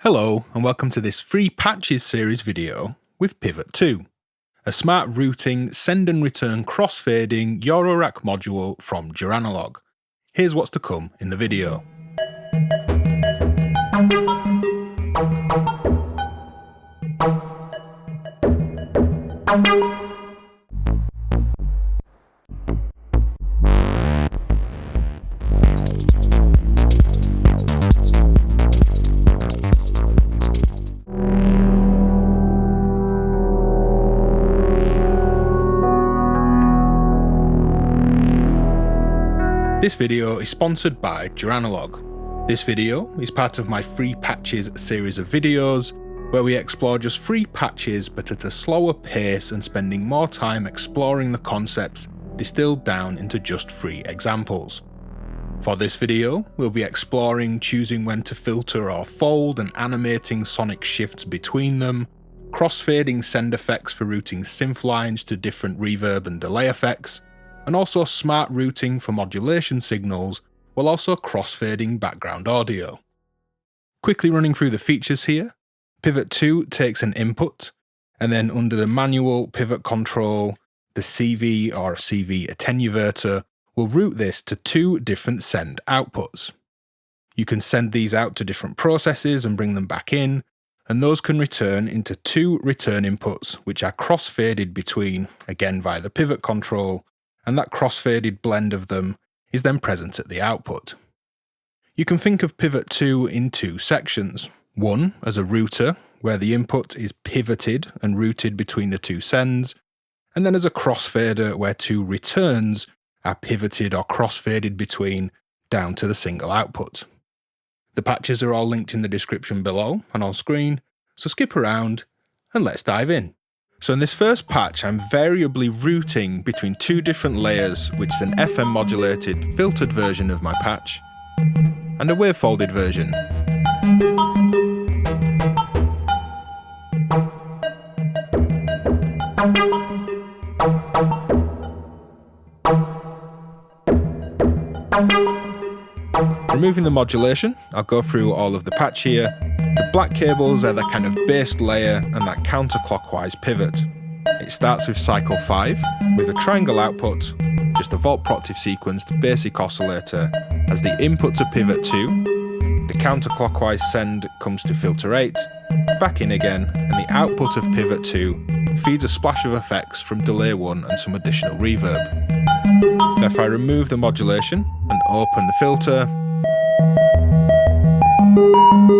Hello and welcome to this free patches series video with Pivot 2, a smart routing send and return crossfading Eurorack module from Joranalogue. Here's what's to come in the video. This video is sponsored by Joranalogue. This video is part of my free patches series of videos where we explore just free patches but at a slower pace and spending more time exploring the concepts distilled down into just free examples. For this video, we'll be exploring choosing when to filter or fold and animating sonic shifts between them, crossfading send effects for routing synth lines to different reverb and delay effects, and also smart routing for modulation signals, while also crossfading background audio. Quickly running through the features here, Pivot 2 takes an input, and then under the manual pivot control, the CV or CV attenuator will route this to two different send outputs. You can send these out to different processes and bring them back in, and those can return into two return inputs which are crossfaded between, again via the pivot control, and that crossfaded blend of them is then present at the output. You can think of Pivot 2 in two sections. One as a router, where the input is pivoted and routed between the two sends, and then as a crossfader where two returns are pivoted or crossfaded between down to the single output. The patches are all linked in the description below and on screen, so skip around and let's dive in. So in this first patch, I'm variably routing between two different layers, which is an FM modulated filtered version of my patch and a wavefolded version. Removing the modulation, I'll go through all of the patch here. The black cables are the kind of base layer and that counterclockwise pivot. It starts with cycle 5 with a triangle output, just a volt proctive sequenced basic oscillator. As the input to Pivot 2, the counterclockwise send comes to filter 8, back in again, and the output of Pivot 2 feeds a splash of effects from delay 1 and some additional reverb. Now if I remove the modulation and open the filter,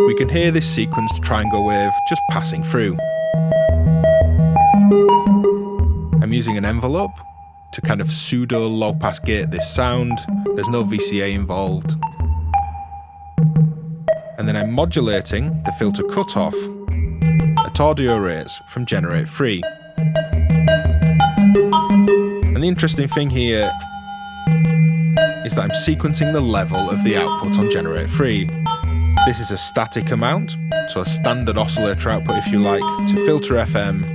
we can hear this sequenced triangle wave just passing through. I'm using an envelope to kind of pseudo low pass gate this sound. There's no VCA involved. And then I'm modulating the filter cutoff at audio rates from Generate 3. And the interesting thing here is that I'm sequencing the level of the output on Generate 3. This is a static amount, so a standard oscillator output if you like, to filter FM.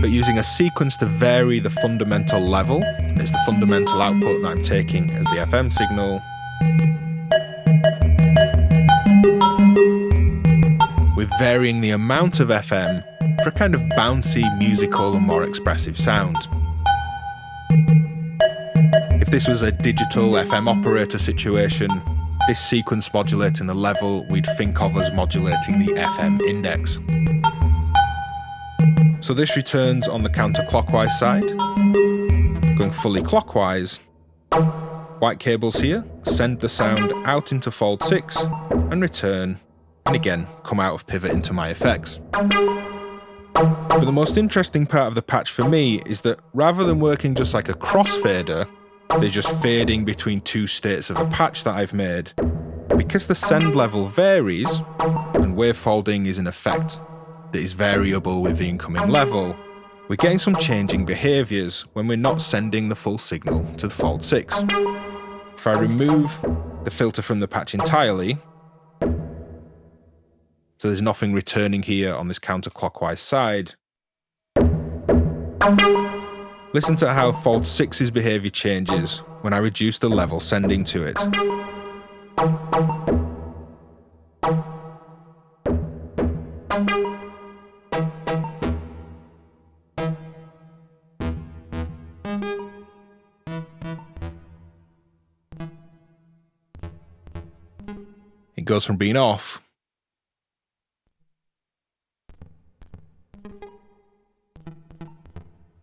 But using a sequence to vary the fundamental level, it's the fundamental output that I'm taking as the FM signal. We're varying the amount of FM for a kind of bouncy, musical and more expressive sound. If this was a digital FM operator situation, this sequence modulating the level we'd think of as modulating the FM index. So this returns on the counterclockwise side. Going fully clockwise, white cables here send the sound out into fold 6 and return, and again come out of pivot into my effects. But the most interesting part of the patch for me is that rather than working just like a crossfader, they're just fading between two states of a patch that I've made. Because the send level varies, and wavefolding is an effect that is variable with the incoming level, we're getting some changing behaviours when we're not sending the full signal to fold 6. If I remove the filter from the patch entirely, so there's nothing returning here on this counterclockwise side, Listen to how Fold 6's behaviour changes when I reduce the level sending to it. It goes from being off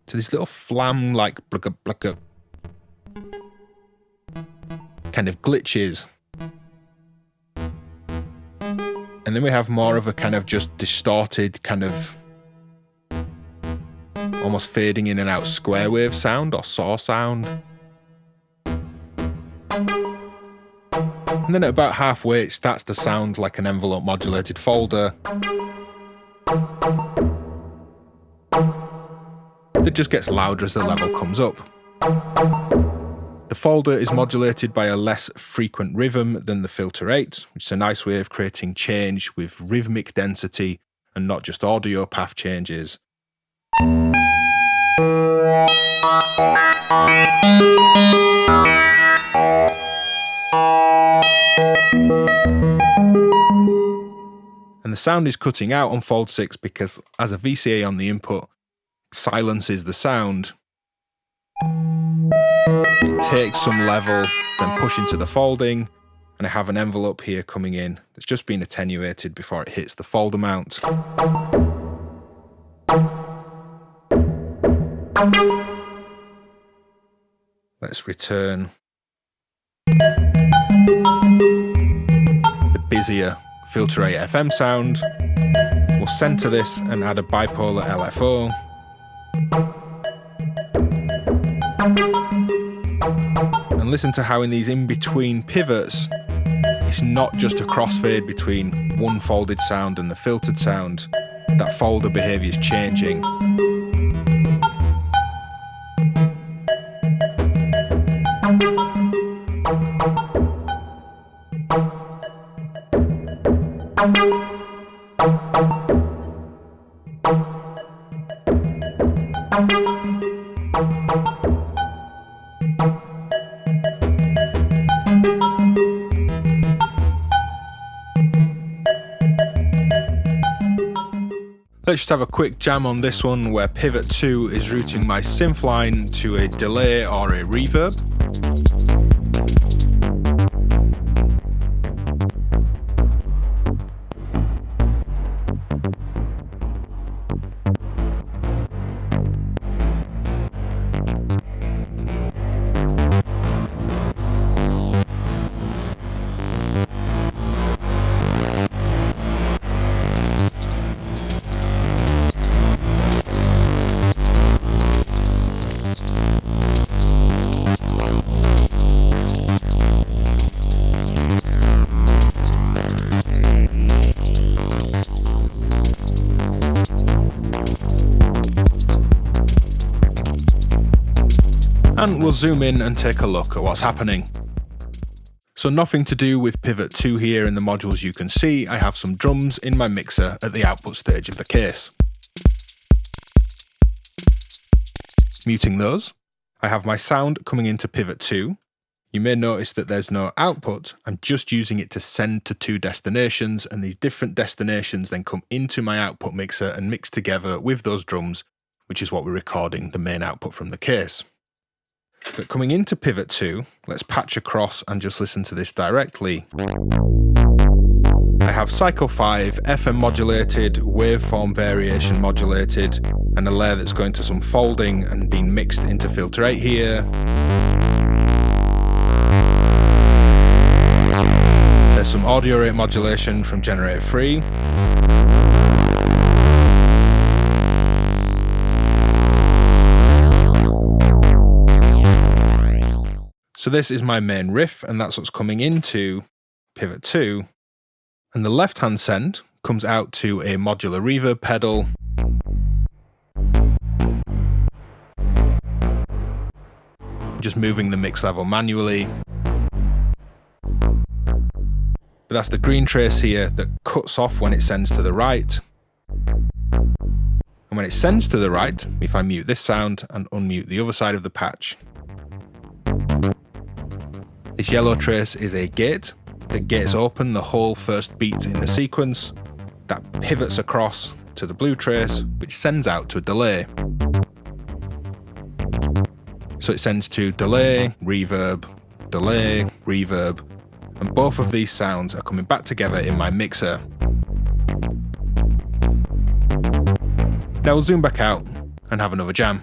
to this little flam like blugga blugga kind of glitches. And then we have more of a kind of just distorted kind of almost fading in and out square wave sound or saw sound. And then at about halfway it starts to sound like an envelope modulated folder that just gets louder as the level comes up. The folder is modulated by a less frequent rhythm than the filter 8, which is a nice way of creating change with rhythmic density and not just audio path changes. And the sound is cutting out on Fold 6 because as a VCA on the input silences the sound, it takes some level, then push into the folding, and I have an envelope here coming in that's just been attenuated before it hits the folder mount. Let's return the busier filter 8 FM sound. We'll center this and add a bipolar LFO. And listen to how in these in-between pivots, it's not just a crossfade between one folded sound and the filtered sound. That folder behaviour is changing. Let's just have a quick jam on this one where pivot 2 is routing my synth line to a delay or a reverb. And we'll zoom in and take a look at what's happening. So nothing to do with pivot 2 here in the modules you can see. I have some drums in my mixer at the output stage of the case. Muting those, I have my sound coming into pivot 2. You may notice that there's no output. I'm just using it to send to 2 destinations, and these different destinations then come into my output mixer and mix together with those drums, which is what we're recording the main output from the case. But coming into pivot 2, let's patch across and just listen to this directly. I have cycle 5, FM modulated, waveform variation modulated, and a layer that's going to some folding and being mixed into filter 8 here. There's some audio rate modulation from generator 3. So this is my main riff, and that's what's coming into pivot 2. And the left-hand send comes out to a modular reverb pedal. Just moving the mix level manually. But that's the green trace here that cuts off when it sends to the right. And when it sends to the right, if I mute this sound and unmute the other side of the patch, this yellow trace is a gate that gates open the whole first beat in the sequence, that pivots across to the blue trace, which sends out to a delay. So it sends to delay, reverb, and both of these sounds are coming back together in my mixer. Now we'll zoom back out and have another jam.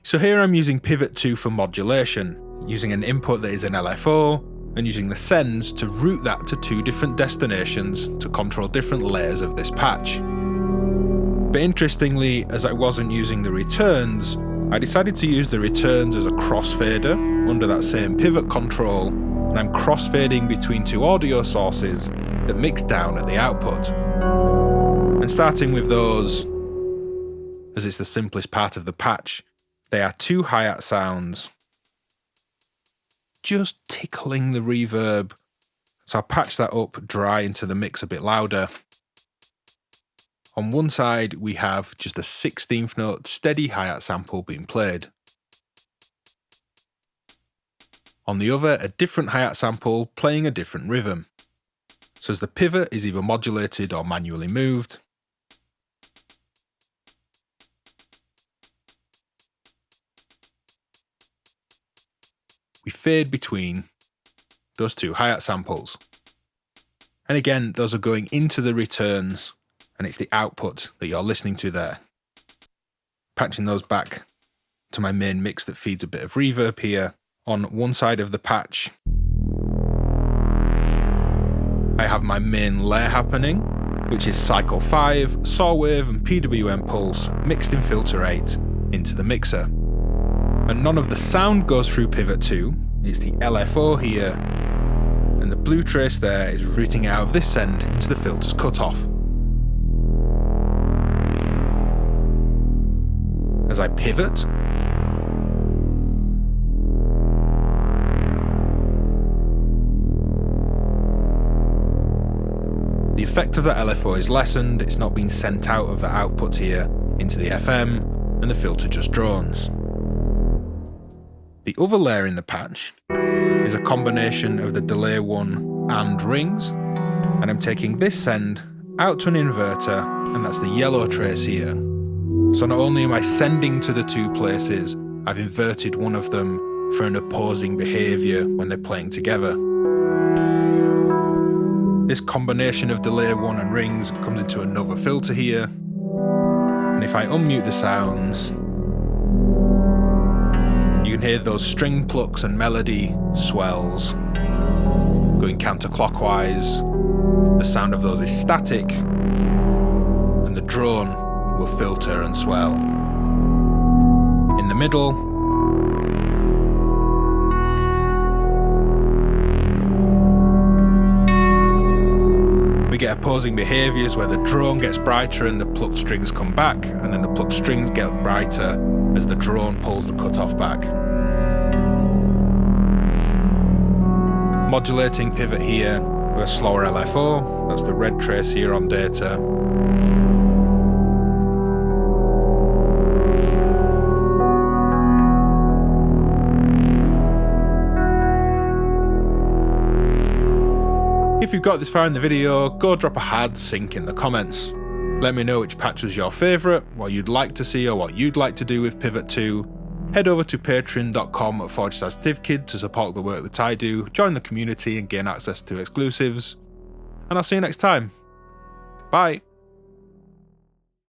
So here I'm using Pivot 2 for modulation, using an input that is an LFO, and using the sends to route that to two different destinations to control different layers of this patch. But interestingly, as I wasn't using the returns, I decided to use the returns as a crossfader under that same pivot control, and I'm crossfading between two audio sources that mix down at the output. And starting with those, as it's the simplest part of the patch, they are two hi-hat sounds, just tickling the reverb. So I'll patch that up dry into the mix a bit louder. On one side, we have just a 16th note steady hi-hat sample being played. On the other, a different hi-hat sample playing a different rhythm. So as the pivot is either modulated or manually moved, we fade between those two hi-hat samples. And again, those are going into the returns, and it's the output that you're listening to there. Patching those back to my main mix that feeds a bit of reverb here. On one side of the patch, I have my main layer happening, which is cycle 5, saw wave and PWM pulse mixed in filter 8 into the mixer. And none of the sound goes through Pivot 2, it's the LFO here, and the blue trace there is routing out of this send into the filter's cutoff. As I pivot, the effect of that LFO is lessened, it's not being sent out of the output here into the FM, and the filter just drones. The other layer in the patch is a combination of the delay 1 and rings, and I'm taking this send out to an inverter, and that's the yellow trace here. So not only am I sending to the two places, I've inverted one of them for an opposing behaviour when they're playing together. This combination of delay 1 and rings comes into another filter here, and if I unmute the sounds, you can hear those string plucks and melody swells going counterclockwise. The sound of those is static, and the drone will filter and swell. In the middle, we We get opposing behaviours where the drone gets brighter and the plucked strings come back, and then the plucked strings get brighter as the drone pulls the cutoff back. Modulating pivot here with a slower LFO, that's the red trace here on data. If you've got this far in the video, go drop a hard sync in the comments. Let me know which patch was your favourite, what you'd like to see or what you'd like to do with Pivot 2. Head over to patreon.com/DivKid to support the work that I do, join the community and gain access to exclusives. And I'll see you next time. Bye.